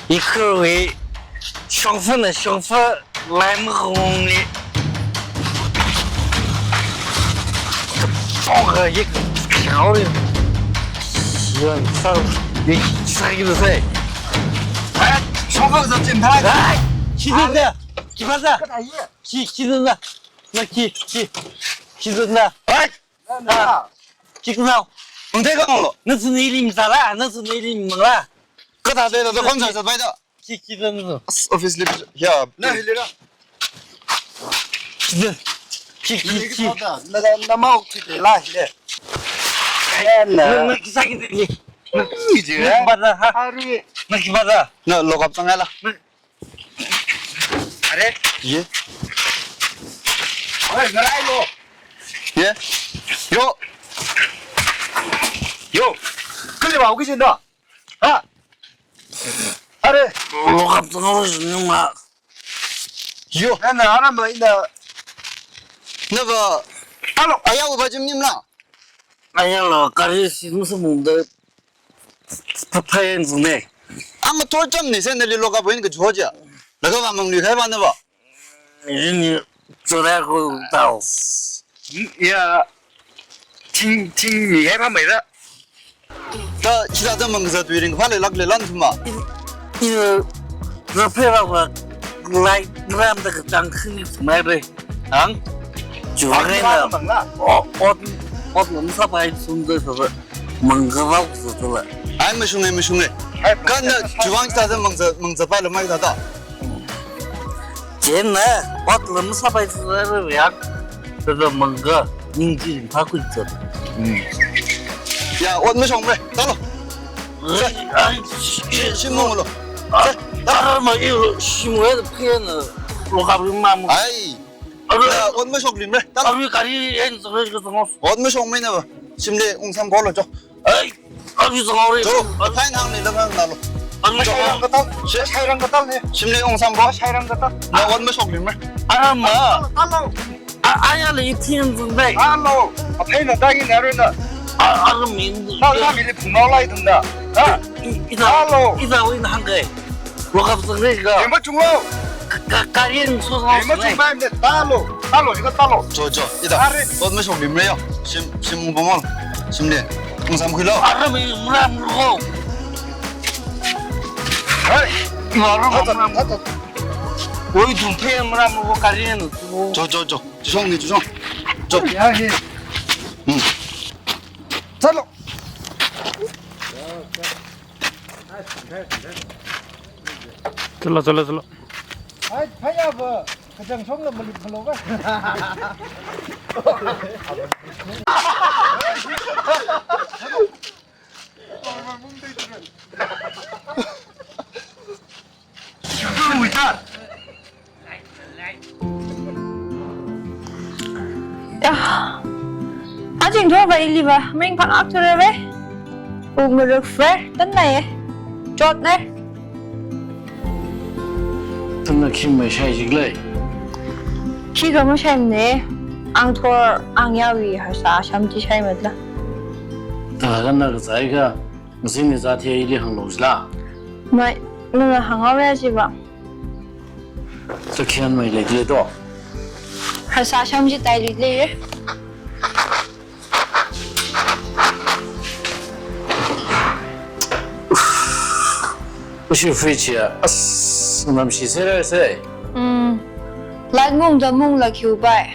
一颗为双份的双份来么红的，包个一个条的，行，上你啥意思？哎，双份是正牌的，哎，几分的？几分的？几分的？那几分的？哎，啊，几个少？ 蒙太港了，那是你领啥啦？那是你领蒙啦？各大队的都混在这摆的。几分钟？ office 里边呀，那里了。几那毛去的哪里的？那啥个的？你这把它哈？那给把它？那落个上来了。啊嘞？耶，哎，我来了。耶，有。 哟，跟你吧，我给你的，啊，啊嘞，我怎么是那么？哟，那么那个，哎呀，我把这你们了，哎呀，老干的是不是蒙的？拍样子呢？俺们多挣的，现在的老干部那个着急，那个俺们离开完的吧？你做那个到，呀，挺厉害吧没的。 나 기사도 먹어서 되는 거 발레 락레 란트마 이거 페라고 라이 그람다 그 땅큰 스마일에 안 주하게나 어 넘사 바이 순대서 먹어봐 그러더라 아이 무슨해 근데 주방 기사도 먹어서 발레 많이 다다 쟤네 어 넘사 바이 순대서 야 그래서 먹어 인지 받고 있어 야, 옷 무슨 hombre, 따로. 신문으로. 뭐 이거 신문에도 피해는 로가브만 아이. 야, 옷 무슨 hombre, 따로. 아니 가리 엔서 그거 좀 옷 무슨 홈bre 나. 심리 웅삼 걸어 줘. 에이, 아니 저거리. 저 파인 항리 너가 나로. 아니 차이랑 거다. 차이랑 거다 네. 심리 웅삼 거 차이랑 거다. 나옷 무슨 hombre. 아마. 알로. 아야 이 팀 준비. 알로. 앞에는 딱이 내려나. 아, 민도. 나 미리 분노라이 든다. 아, 이다 우리 한 개. 로가브서 그러니까. 뭐 중로. 가린 소송. 뭐 중반인데 달로 이거 달로. 저 이다. 옷 무슨 홈브래요? 심 보면 심리 웅삼 킬로. 아름이 무람고. 에이, 무람고. 우리 동태 무람고 가리는. 주성. 저. 야해. 잘로. 들러. 아이, 파야 뭐 그냥 성는 멀리 불러가. 야, 아직 누가 일리 봐. mình còn ác cho đấy. Uống được fresh, tất này, chốt đấy. 등나 김에 샤이지글레. 키가 뭐 샤임네. 앙토 앙야위 할사 샴지 샤임했다. 다가나 그 자이가 무슨 자티에 일이 한 로즈라. 뭐, 너는 항아해야지 봐. 저키한 뭐 이래도. 할사 샴지 따이리. 不是飞机啊，我们是谁来噻？ lại mùng giờ mùng là kiểu vậy.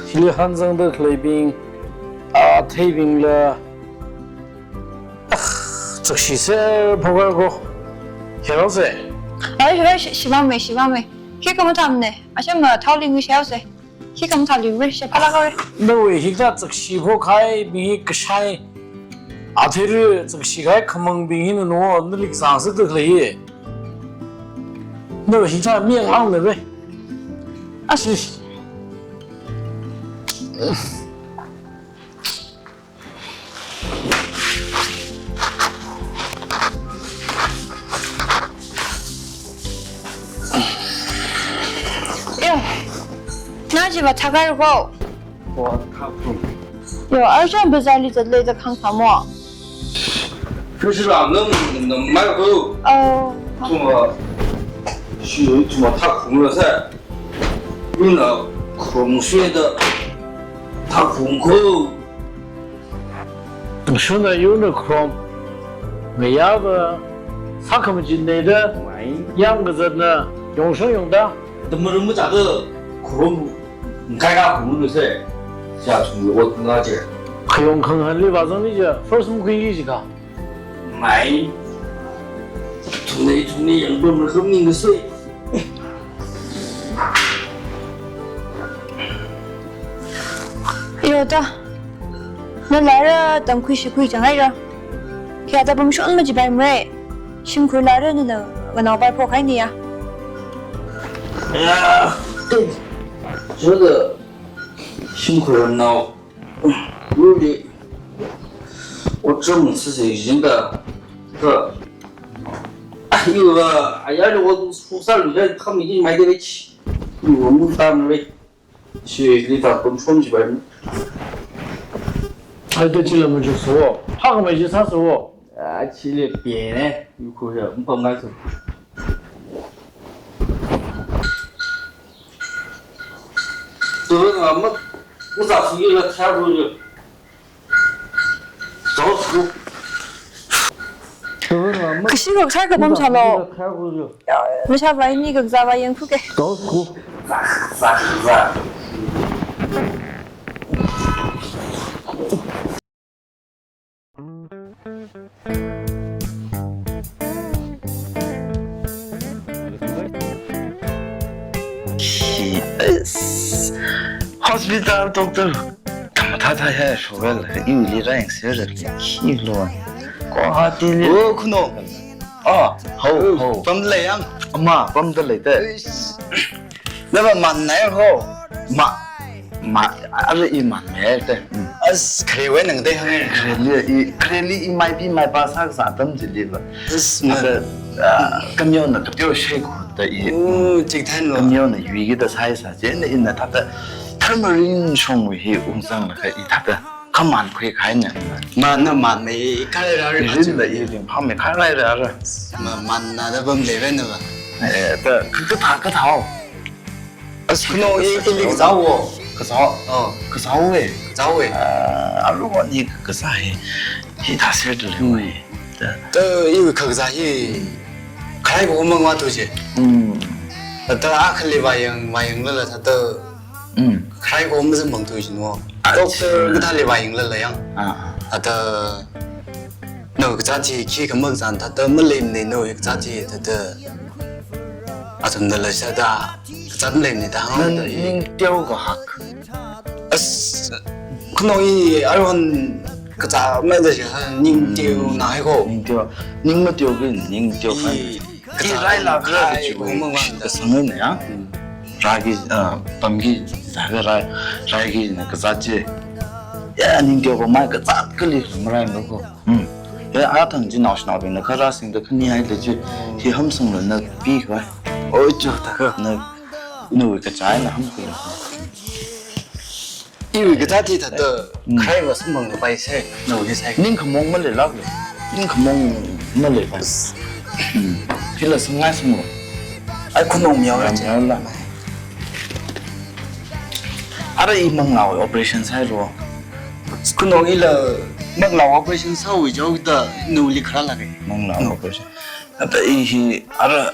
Hilly Hanzang的 clipping， 啊 ，taping 了，这是谁跑过过？看到噻？ Đấy, 시방 매. khi không tham này, à chứ mà thao linh sao rồi? khi không tham linh sẽ phải là cái. 那为现在这西坡开比个山，啊，这里这个西开可能比那诺那里上市都可以。那为现在面浪的呗。 아, 야, 나 집에 차 갈고. 와, 타고. 有二上不在里头累的看看么？这是吧？能买个哦，怎么是怎么他空了噻？有那空穴的，他空口。现在有那空，没要个，他可不进来的，养个人呢，用手用的，怎么咋的？空，该干空了噻，下从我那姐。不用看看你把人的去，说什么可以去看？买，从那样本们很明的水。有的，那来了等亏是亏，讲来着。看到我们说那么几百枚，辛苦来了你能我脑白破开你呀？哎呀，这个辛苦人了，有的。我这么吃谁行的？这，哎呦个，哎呀，我出山路的，他们已经买得起，我们单位，去里头跟村这边，哎，对，去了么就说，他个没去他说，啊，去了别呢，有可能我不买走。这个我咋出去了？开过去。可惜个菜个bomb差了，没啥玩意个咋玩应付给？Hospital doctor，他还说了，有的人写着去了，光哈地里。哦，可能。哦，好，ผมเลยยังมาผมจะเลยแต่แล้วมันไหนเขามาอะไรอีมันแม่แต่เคยเว้นหนึ่งได้ไหมเคยลีอีไม่พี่ไม่ภาษาสาตั้มจิลีบมันก็มีน่ะก็เดี๋ยวใช้กูแต่อีจริงแท้เนาะก็มีน่ะอยู่กี่ตัวใช้ซะเจนอินน่ะ他的Tamarin trong vì ung sang là cái ý thật đó, không ăn khuya khai nhỉ? Mà nó mặn mấy khai ra rồi. Riêng là ý định phong mấy khai ra rồi. Mà mặn là nó bơm lệ bên nữa. Cái thao. Cái nó ý cái rau à? Cái rau ấy. Lúc đó thì cái sai thì ta sẽ được rồi. Tớ yêu cái sai thì khai của mình qua thôi chứ. Tớ đã khai vài yang là thật tớ. khai của mình mong tôi xin mua, doctor cái thằng lấy vài lần lại ăn, thật nấu cái giá trị khi cái món ăn thật mình làm nên nấu cái giá trị thật, chúng ta là sao ta, cái giá làm nên ta không được. Nhưng tiêu có hắc, cái nói ai hơn cái giá mấy giờ nhưng tiêu nào hay cô, nhưng mà tiêu phải, cái giá là cái của mình cái sáng này á. Ragi, pamgi, ragi na kazaje. Ya ning tiêu có mai cái zat cái li không ra nữa cô. Ya à thằng chỉ nói bên nó khá ra sinh được cái này là chứ thì không xong rồi nó bi quá. Ôi trời ta nó nuôi cái trái là không được. Yêu cái trái thì thật khai vào sống bằng bay xe nuôi cái xe. Nhưng không mong mới lấy lắm, nhưng không mong mới lấy phải. Thì là sống ngay sống rồi. Ai không mong nhiều là. Ada imang lau operation sai lo. Kuno ila mang lau operation sau với cháu ta nuli khá là cái mang lau operation. Ada hi ada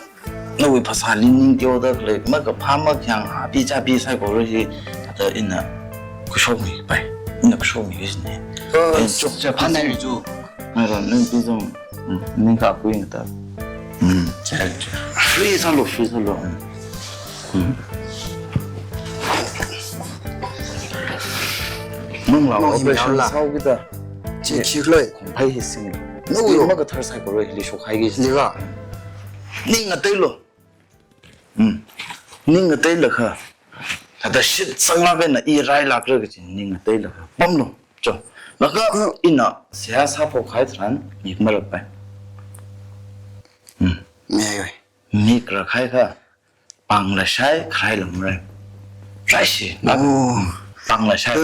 nui phasa linh tiêu da cái mà cái pham mà yang ha bi cha bi sai có rồi thì ada ina cái show mi bay ina cái show mi cái gì này. Chụp cho phán này chú. Mà rồi nên bây giờ nên cả quý người ta. Chạy. Phi sao lo. Mong là operation sau cái đó chỉ lợi không phải hy sinh nếu mà cái thằng sai của rồi thì số khai cái gì vậy nhưng mà tới luôn nhưng mà tới được hả thật là shit sang là bên là Irai là cái gì nhưng mà tới được bấm luôn cho mà cái in nó sẽ sao phải khai thằng nhịp mà được vậy nghe rồi nhịp là khai cả bằng là sai khai là rồi sai gì bằng là sai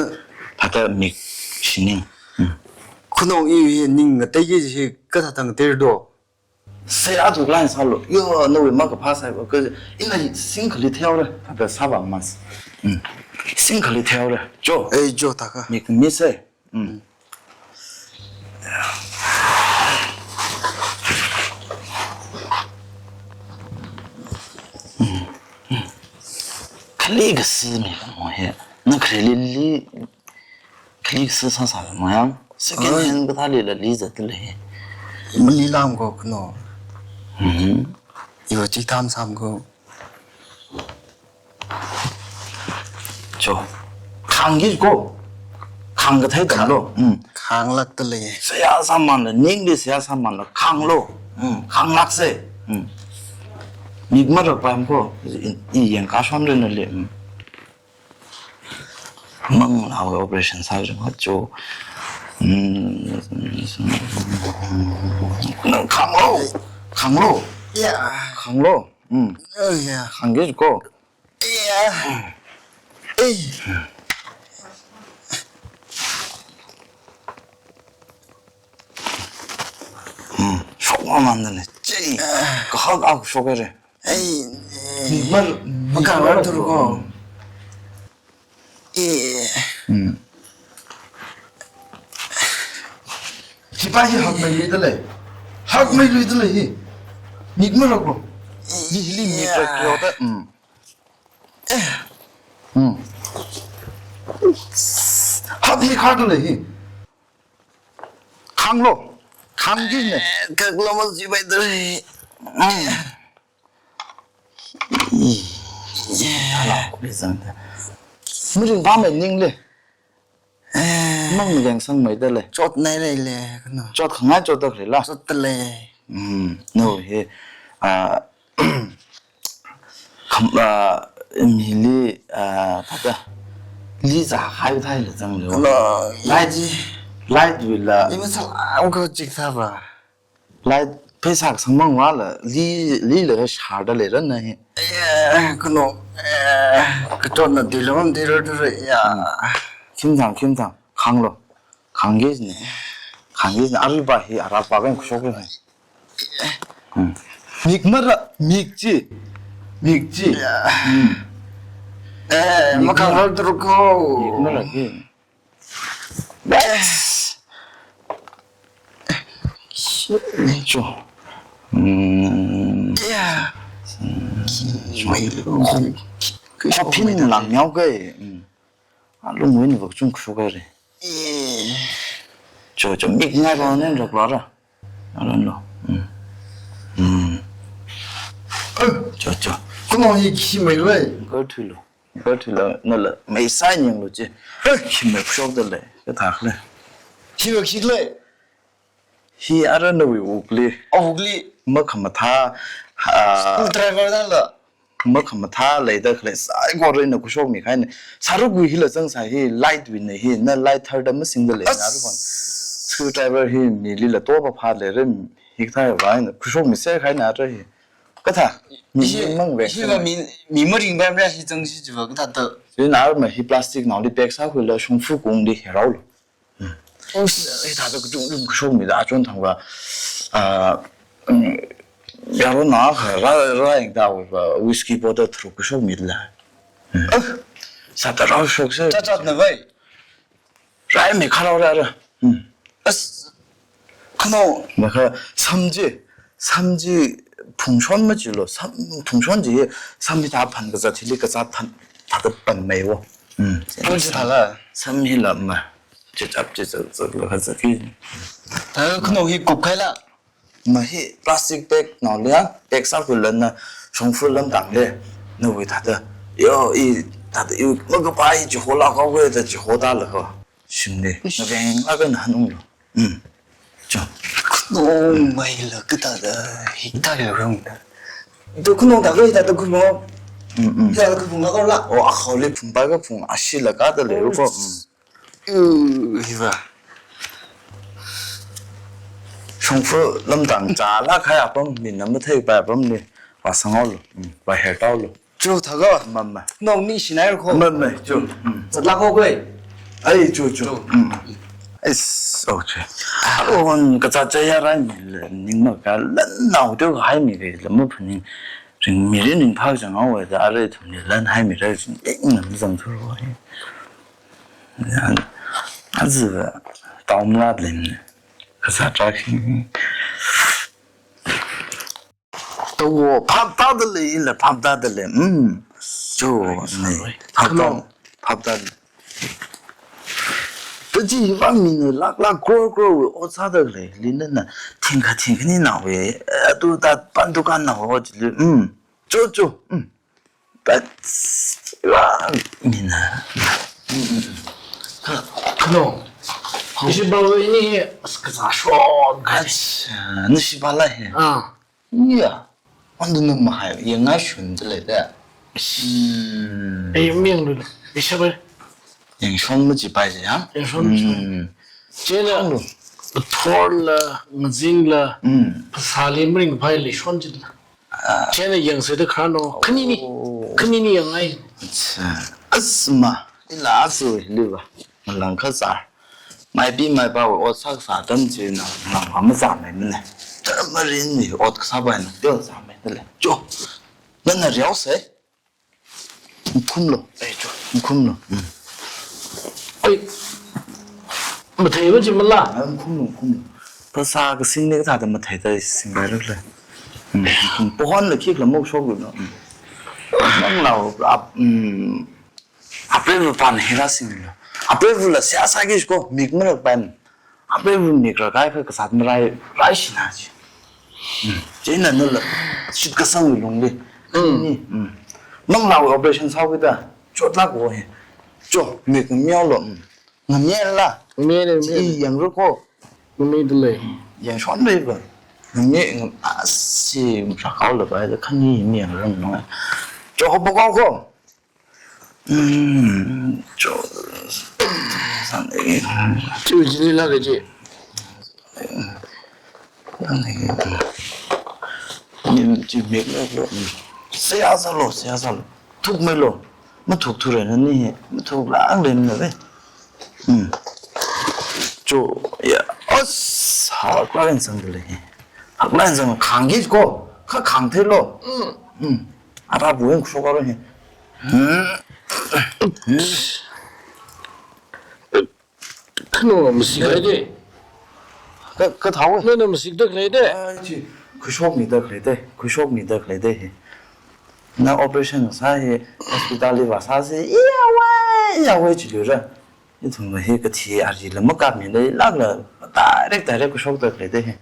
thật là mình 신ning 그놈 이 닝가 대기지 그다당 데도 세야 두글란 살로 요 너왜 막가 파사이 그 인가 싱클리 태어래 다 사방 마스 싱클리 태어래 줘 에이 좋다가 미 미세 클릭 스미 뭐해 나 그래 릴리 클릭 스사사 뭐야 세컨 그 달리라 리즈들래 물리람 거 그놈 이거 지탐 삼고 저 강기고 강가 태달로 강락들래 세야 삼만로 닝리 세야 삼만로 강로 강락세 미그마로 밤고 이 연가선들을 망나오 오퍼레이션 사정 하죠 강로 야 강로 어야 강계주고 야 에이 쇼가 만드네 찌 그하고 쇼게래 에이 미그마로 뭐가 들고 예 시바히 학메이들래 학메이들래 미그마로 이리 미그마로다 하비 카들래 강로 강기네 그글로만 집애들 알아 그래서인데 무슨 밤에 닝래 먹는 양상 뭐이들래 쫓 내래래 그놈 저 강아 저도 그래라 쫓들래 너해 아 밀리 다다 리자 하이타일 장로 그놈 라지 라이트 윌라 이면서 아무거 찍사봐 라이트 페삭 성망 와라 리를 샤르래는 예 그놈 그 쫓는 딜러면 딜러들 야 김상 강로 강계지네 아르바히 아라바가 쇼게 믹마라 믹지 뭐 강을 들고 믹마라 게 쇼 야 쇼핑 랑냐게 롱웬이 좀 쇼가래 예 저 믹나고는 저거라 알았노 저 그놈 이 힘을 왜 거틀로 너라 메사인 거지 힘을 쇼들래 다 그래 힘을 길래 히 알아는 왜 우글리 어글리 먹하마타 드라이버 달라 먹하마타 레이더 그래 사이고르는 구쇼미 가네 사르구 힐러 정사히 라이트 윈네 히나 라이트 터더 머싱들래 나르건 스크루드라이버 히 밀리라 또바 파레름 히타이 와인 구쇼미 세 가네 아르히 그다 미망 왜 힘을 미머링 배배 시 정시 좀 그다도 이 나르면 히 플라스틱 나리 백사 홀러 숑푸 공리 헤라울 이 다들 그좀 구쇼미다 좀 당과 야로 나 라라잉다 위스키 보다 트로크 쇼미라 사다라 쇼세 짜짜네 왜 라이미 카라오라라 그놈 내가 삼지 풍선마질로 풍선지 삼지 다 판 거자 딜리가 자탄 다들 뻔매워 뭔지 달라 삼힐라 마 제잡제저로 하자기 다 그놈 이 국회라 마히 플라스틱 백 나올이야 백사 굴렀나 정풀lâm 당래 너왜 다들 요이 다들 요 뭐가 봐이 지 홀라고 해도 지 호달러 심네 너뱅 아건 한웅로 저 그놈 왜일러 그다다 히타려 형다 또 그놈 다 거기다 또 그놈 야 그분 가걸라 와 홀리 품바가 품 아실라 가들 이러고 이봐 정풀lâm 당 자라 가야 범 민남도 태이 바 범니 와상얼로 와 헤다올로 좋다가 맘마 놈니 시나일 코 맘마 저 잘라고 그 아이 저 โอเค我个咋这样来你了？你们个人脑都还没个，怎么可能？人没人能跑上我的阿来同的人还没得，能怎么做我？那是到不了人，可咋着去？都我怕大的嘞了，怕大的嘞，就那怕大的。这几方面的拉锅锅，我咋的嘞？你那听个你脑诶，都打半都干脑我这里，就把哇你呢？可能，你是把你个咋说？你是把来嘿？啊，呀，我都那么还应该选的来的，哎，明了，你晓得？人说么几百样？人说这了，托了，我进了，不啥里没人拍里说着了。现在颜色都看到，肯定你应该。是嘛？你哪是为了吧？我啷个啥？买币买包，我啥啥等级呢？啷个咋没呢？这么人呢？我啥办呢？掉咋没的嘞？就，那聊谁？你困了？哎，就你困了？哎，没睇不怎么啦？困了。不啥个心里咋的没睇到心白了嘞？不换了，去了没说过了。那老阿不办黑了心了，阿不了下啥个说米没了办，阿不米个该个啥么来心那去。这那了，是个生活中的。弄老我不想操个的，做那个嘿，做米个苗了，我面了，一样如果，没得嘞，也算那个。你啊是啥搞了吧？看你面人弄，就好不高过。就上那个，就今天那个节，那个，你就没那个，谁要走了，吐没了，没吐人了你，没吐两人了呗。就呀，好怪人生的嘞。학란 좀 강기고 그 강태로 알아보면 그거로 해. 그놈 무식하지? 그 다고. 너는 무식도 그래야 돼. 아지. 그 쇼입니다 그래 돼. 나 오퍼레이션 사이 호스피탈에 와서지 야외 치료를 이 정도 해그 티 아리를 못 가면 돼. 나가 다이렉트 그 쇼도 그래 돼.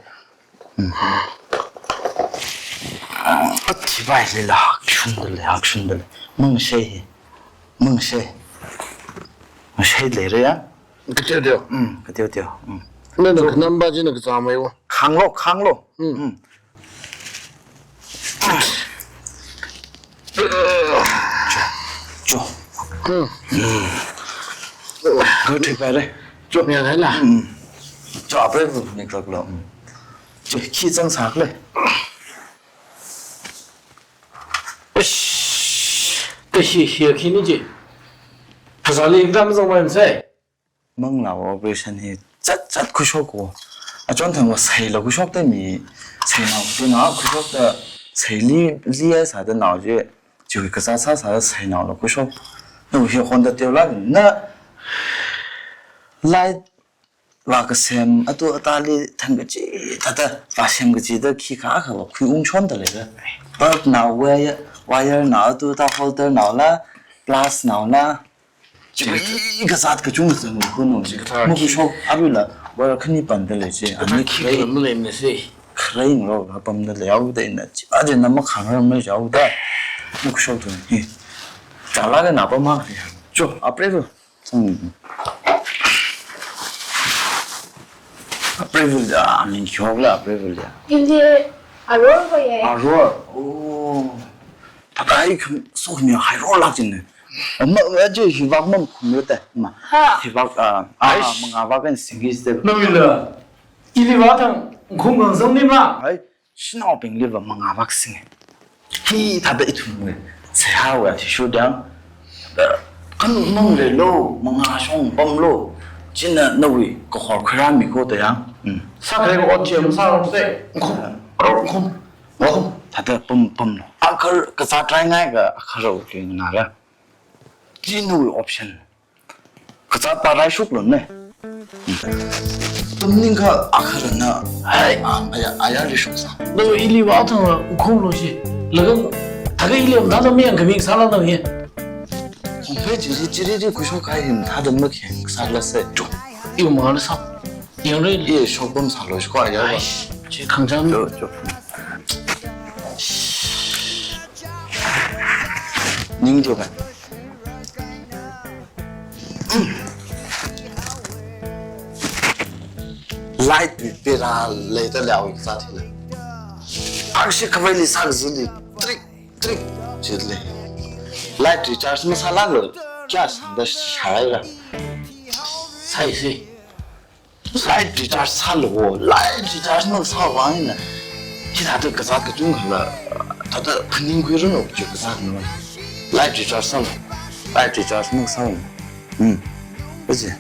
어찌바이를 학춘들 멍쉐 레래야 그때요. 그때요 너는 그 남바지는 그 자매요. 강로 줘 그 되게 좀 미안해라. 저 앞에 부분이 그렇고 저 키정 사글래 그 시키는지 부산이 감정 많지. 멍라고 오퍼레이션이 짭짭 구쇼고 아 전통 뭐 세로 구쇼도 미 세나오나 구쇼도 세리 리에사的脑子就个啥谁脑了구쇼那有些混的掉了那来ว่าก็เซมอ่ะตัวตาลีทั้งก็จีตาตาว่าเซมก็จีตะขี้ขาเขาคุยอุ้งชนตะเลยเปิดหนาวwireหนาวตัวตา holder หนาวละ glass หนาวละจีก็สัตว์ก็จุ่มซึ่งคนนู้นจีมันก็ชอบอะไรล่ะว่าขึ้นนี่ปั่นตะเลยจีอันนี้ คิดว่าไม่เล่นสิ ใครเราปั่นตะเลยเอาได้นะจีอาจจะน้ำมันขังเราไม่เอาได้มันก็ชอบตัวนี้จ้าละก็หนาปมากเลยจ้าอัปเดต아프리블이야 아니 겨울에 아프리블이야 이제 아롤 거예요. 아롤 오 다다이 그 소금이 하이롤 낙진네 엄마 왜저 희박만 kum요대 엄마 희박 뭔가 박은 생기스 너밀라 이리 와당 건강성님아 아이 신호병리가 뭔가 박싱해 히 다다 이tumwe 세하와 티슈당 간 먹래로 뭔가 숑 범로 真的那位个好快让米过的呀，啥个我节目上在，空，空，他的蹦蹦了，可是个咋转那个，可是我给你拿了，真的位 option， 个咋把来熟了呢？怎么那个可是呢？哎呀，这说啥？那个一里瓦头了，空东西，那个他个一里他都面肯定啥了东西。红配就是这贵少开心，他都没看啥了噻，中，有嘛了啥？因为也说蹦啥了，是quoi呀？这抗战就。您就呗。来对别让来得了一个咋的了？20可为你啥个字的？对，就来。来对这什么啥那个加上的下来了。才是。来对这啥路？来对这是能啥玩意呢？其他的个啥个种了，他的肯定会认了，就个啥呢？来对这啥了？来对这是能啥呢？不是。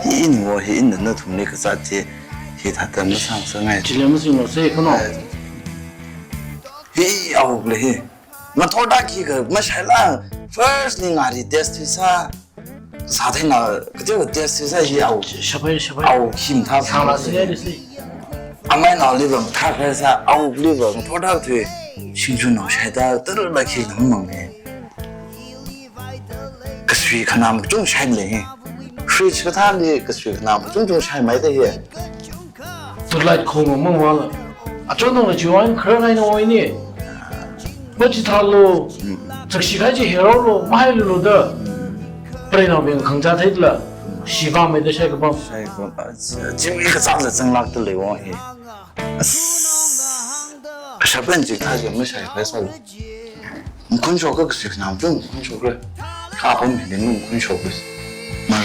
我那同那个啥的，他的没上升哎。今天没行了，这可能。哦嘞，我头大几个没晒了 ，first 你伢的 test 啥？啥的那这个 test 啥也哦，小朋友，哦，听他唱了是的是。阿妹那里边他开啥？哦里边头大腿，青春老晒的，都是那些很猛的。可是看他们种晒嘞。水吃他的个水那不种晒没得耶，都来空了梦完了，转动了就往客来的外呢，我去他路，这个西开去黑路买路的，不然那边更加太了，西方没得晒个帮，就一个咋子整那个来往嘿，日本就他就没晒白啥了，你昆说个水那不种昆说个，他不明的弄昆说个，没有。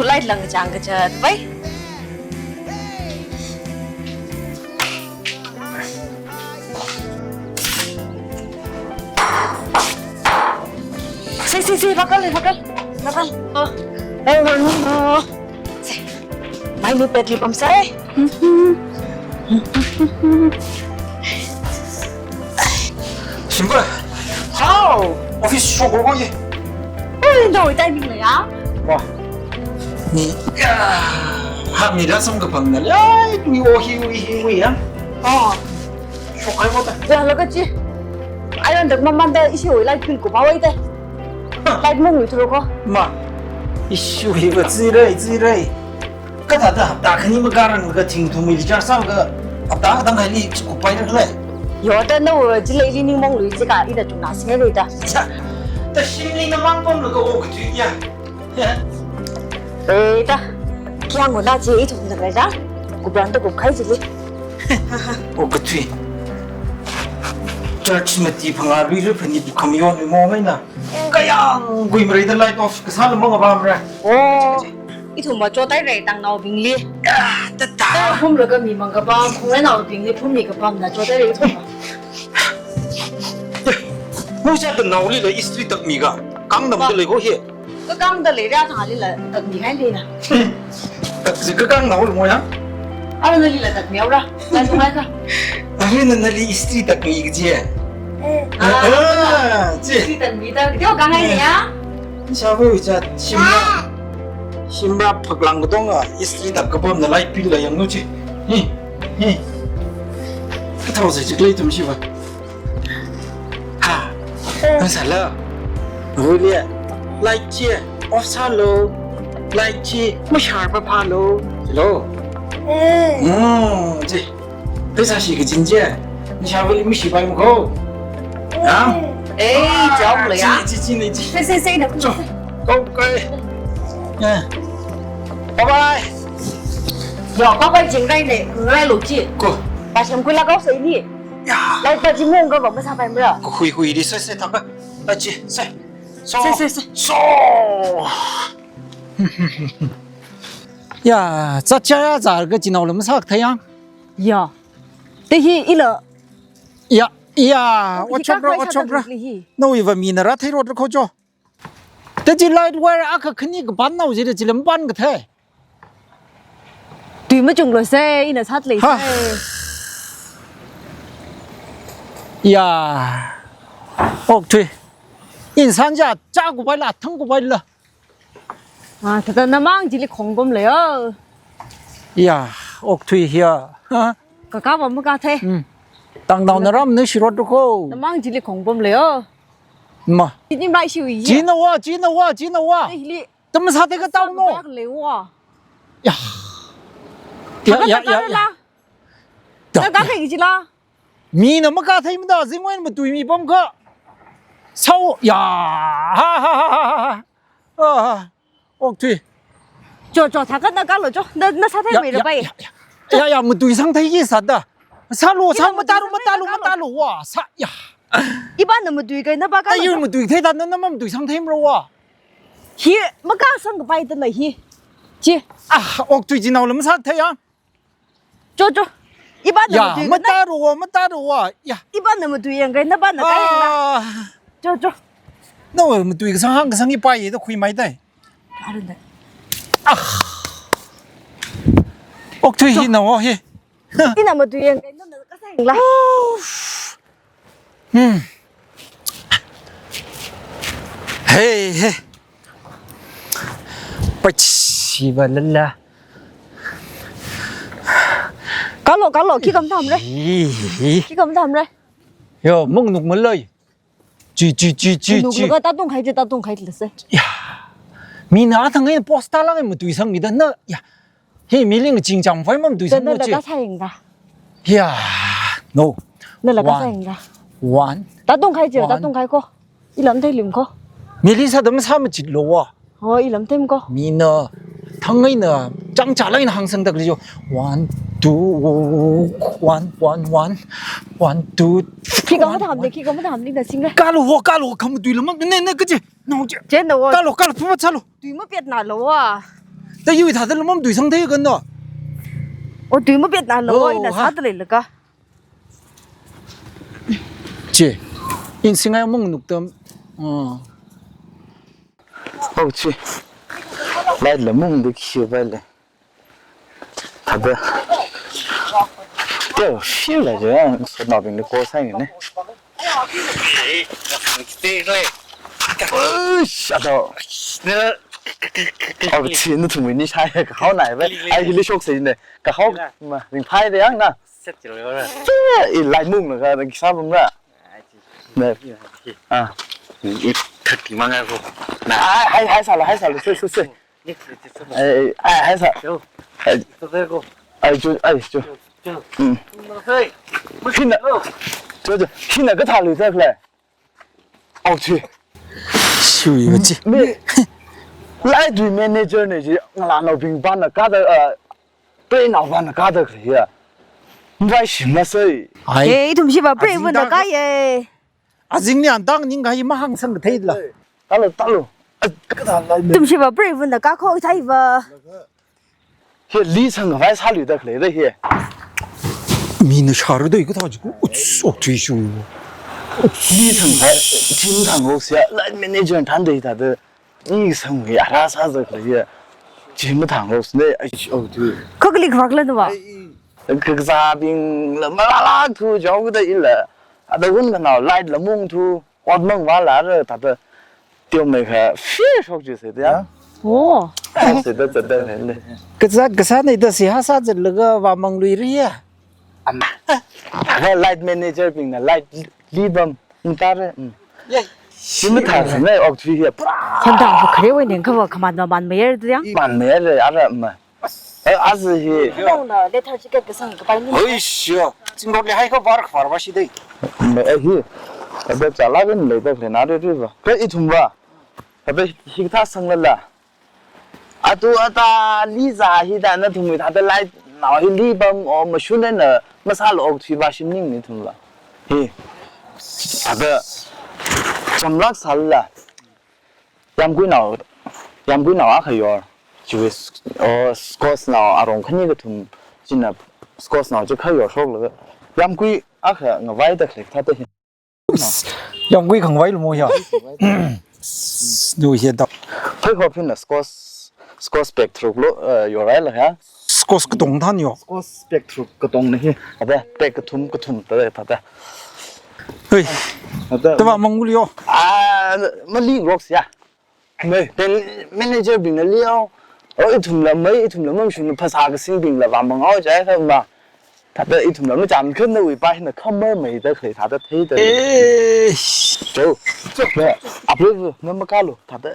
lại lần chẳng cái chờ vậy. Si, bakal. Mai lu pet li pam sai. Xin vâng. Hao, office số của con gì? Ôi, đổi tay mình lại á. Wow. Ni, mình đã xong cái phần này. Ai, tui hi á. Số cái một Dạ là cái gì? Ai ăn được mắm đây, ít hồi lại pin của bao ấy đây. Lại mua người thôi cô. mà. Issue hi cái gì đây. Cái thằng đó đã khi mà garan cái thing thu mình ra sao cái đã đang hay đi của bay được đấy. 有的那我这类里你梦里这个一的中哪些类的？呀，这心里那忙帮那个我个对呀。对的，看我那这一桶的来着，我不然都给开这里。我个对。这起码地方啊，旅游朋友不看没有你莫没呢。cái样贵没得来到个啥都没个办法。哦，一桶嘛做带来当老兵哩。啊，这大。碰了个迷茫个帮，碰来老兵哩，碰你个帮的做带来一桶。我现在脑里的一时得米个，刚那么的那个些。个刚的来家哪里了？得你看你呢？这个刚脑里么样？啊，那里了得苗了，来从来个。那里一时得米个姐。这是等你的，给我讲开你啊。小朋友家新巴拍浪个东啊，一时得个帮的来比了样子去。个头是这个东西吧？哈，那啥了？我咧，来接我啥喽？来接我下巴怕喽，喽。这为啥是个金姐？你下回你们洗白木口。啊！哎，叫不了呀！进来，谁的？走，走，拜拜。要乖乖进来的，来录制。过。把钱归那搞谁哩？呀！来把钱我个我们上班没有？我会的，谁他个来接谁？谁。说。呀，这家呀咋个今朝那么啥太阳？呀，这些一了，呀呀，我吃不着，我吃不着。那我一问米那ra thấy rồi khó cho. Thế chỉ lại quay ra cái khinh cái bán nào gì đó chỉ làm bán cái thế. tùy mà chung rồi xe, in là sát lấy Ha. xe. 야, 옥퇴 인산자 짜고 발라 탕고 발라. À, thật ra nó mang chỉ là không bấm lấy ơ. 야, 옥퇴 히야. Cả cá vào mới cá thế. 땅 나오는 람 너 싫어도 Nó mang chỉ là không bấm lấy ơ. 뭐. Thì nhưng lại xỉu ý. 지나와. Đây li. 좀 사대가 Tao 따노. nó lấy à. 야. 야. Nó cá cái gì la? 미는 뭐 같아입니다. 지금은 뭐 두미 범거. 사오. 야. 하하하하. 옥퇴. Cho thằng cá nó cá rồi cho. Nó sát thế mày rồi bay. 야야 뭐 두이 상태 이게 사다. 살로 살뭐 따로 와. 사. 야. 이반 nó mà tùy cái nó ba cá. 아유 뭐 두이 대다 너만 두이 상태 힘으로 와. Hi, mà cá sang cái bay tên là hi. Chi. 아, 옥퇴 지나오면 상태야. Cho. 이반 nó mà 야, tùy 뭐 cái nó. 따로 와. 야. 이반 nó mà tùy cái nó ba nó cái là. 아. Cho. 너 뭐 두이 상한 그 상이 빠이도 거의 많이 돼. 알았네. 옥퇴 히 나와 히. Cái nào mà tùy cái nó cá sang là. 헤이. 빠치 발랄라. Cá lộ khi cầm thầm đấy. 이. Khi cầm thầm đấy. 요, 먹는 걸 넣이. 쥐. 누가 따동 khai là sao? 야. 미나 당에 버스 달라가 뭐 두이 상이다. 너 야. 히 밀린 거 진정 phải 두이 Nên là 상이지. cá sang ra. 야. No. Nên là cá One. sang ra. 완. 따동 khai chưa? 따동 khai cô. Ý lắm thêm liềm cô. 밀리사 너무 사면 질러 와. Ý lắm thêm cô. 미너 당의너 짱 잘라인 항상다 그러죠. 원, 투. Khi cầm thầm đi là xin ra. 깔로 가면 뒤로만 네 그지. 나오지. Trên đầu. 깔로 부모 차로. Tùy mất biết nào lỗ à. 나 이위 다들 몸 뒤 상태에 건너. Tùy mất biết nào lỗ ý là ha. sát lấy là cả. 지. 인생에 먹는 놈. 옥퇴 lại là mông được hiểu vậy là thật đấy đều hiểu là chứ số nào mình được cố sang này sao đó 옥퇴 nó thùng mình đi sai cái khâu này vậy ai đi sốc gì này cái khâu mà mình phai đấy á lại mông là cái sao không đó này à thật thì mang ra vô hai sao là xuôi hai sao chú khi nào khi nào cái thằng lười ra này 옥퇴 쉬우 이거지. lại tùy manager này chứ là nào bình ban là cá được bên nào ban là cá được thì à phải xin mà xây 아이. Ê, thùng xí vào bể vườn là cái gì? 아직니 안 당은 인가 이마 항상 그 테일라. 따로 cái thằng này Thùng xí vào bể vườn là cá khô thay vào. hiện lý sang phải sao lười được lấy đây hiện 미너 샤르도 이거 다 가지고 옥퇴 쉬우. lý sang phải chính thằng hồ sẽ lại manager thằng đấy ta được lý sang phải ra sao được lấy chính một thằng hồ này 옥퇴 Có cái lịch hoặc lên rồi. 그 사빈 라라라 투 저거다 일라 아더군 나 라이드 몽 투 어멍 와라르 다더 띄어메가 피속 주세요 Ồ. 세다 저다네 그사 네더 시하사 질러가 와망 루이리야. 엄마 라이드 매니저 빙나 라이드 리범 따르 지금 타서네 옥퇴 Con đào phải khéo vậy nên không vào cầm vào bàn mấy rồi đấy. 만매를 알아 엄마 아스히 Không là để thay cái sang cái bay này. 어이씨. 징거리 하이가 바로 바시데. 에히 아베 잘라긴 레다 그래 나르르바 그 이tumba 아베 히타 상lal라 아두 아다 리자 히다나 tum이 다들 라이 나히 리범 어 머슈네나 마살 옥퇴 바심닝 니tumla 히 아베 점락 살라 얌구이 나와 아카요 就scots now aron khani ga thum china scots now je kha yo shok la yam kui a kha nga vai da khlek tha ta Dòng quý không vấy luôn mua hiểu. Đuổi hiện tập. phai kho phin la scots spectrum lo yo rai la ha Scos cái đồng than nhiều. scots spectrum ka tong ne hi aba pe ka thum ta ta ta Ơi, ta tôi bảo mong liêu. ma li rock ya me then manager bin la liao thum la mai thum la mam shun phasa ka sing bin la wa mang ao jai tha ma ta ta thum la ma jam khun na wi ba hin na khmer mai da khai ta ta thei da Ê, Joe, nè, approve, nó mới cá luôn, thật đấy.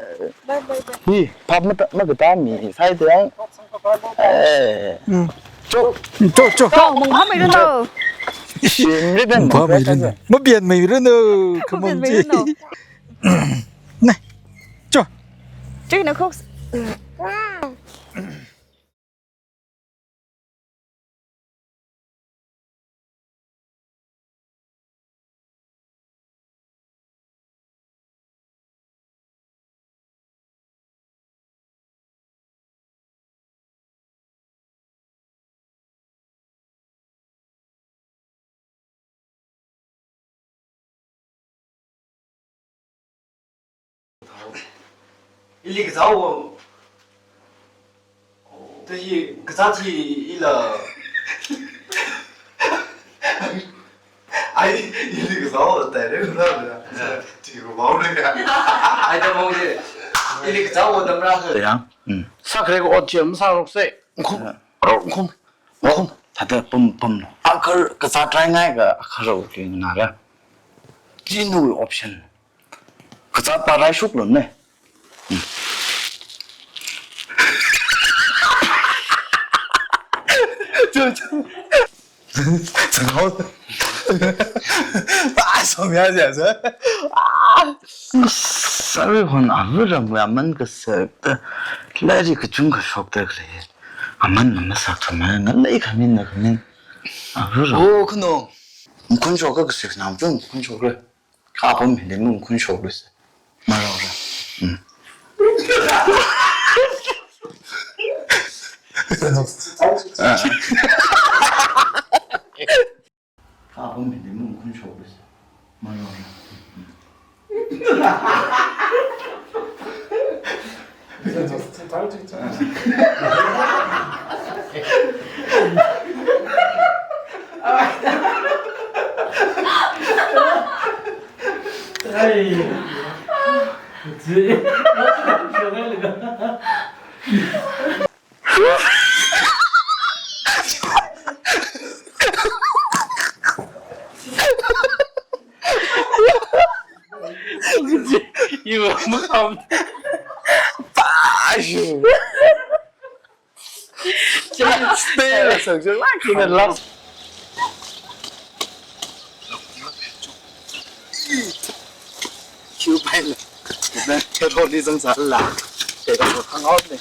Đi, pháp mất cái ta mì sai tiếng. Joe, cho. Con mừng hết mày lên rồi. xin rất là Bỏ mày lên. Mất biển mày lên rồi. Không mong chi. Này, cho. Chứ nó khúc. Ili cái dấu thì cái giá trị là 아니 이리 그서 때려 그러면 뒤로 마오는 ai ta mong gì ili cái cháu đâm ra rồi đấy sao cái có chuyện sao lúc sẽ không thật đấy bấm cái giá trị ngay cái rồi cái nào đó chỉ nuôi option cái giá ba rai súc luôn này 잠깐만 아 소미하지 않아요? 사회 건 아무런 뭐야만 그 레디 그 중간 속들 그래 아만 너무 sak하면 내 가면 나 그러면 아무런 오 그놈 군쇼 그 식, 남좀 군쇼 그래 가보면 내는 군쇼 그랬어 말아오라 가보면 내는 군쇼 그랬어 말아오라 이거 뭐 아슈 진짜 스테이를 성적 라키는 라 Chiếu bay là Thế thôi đi dân sản là Để có một thằng ốp này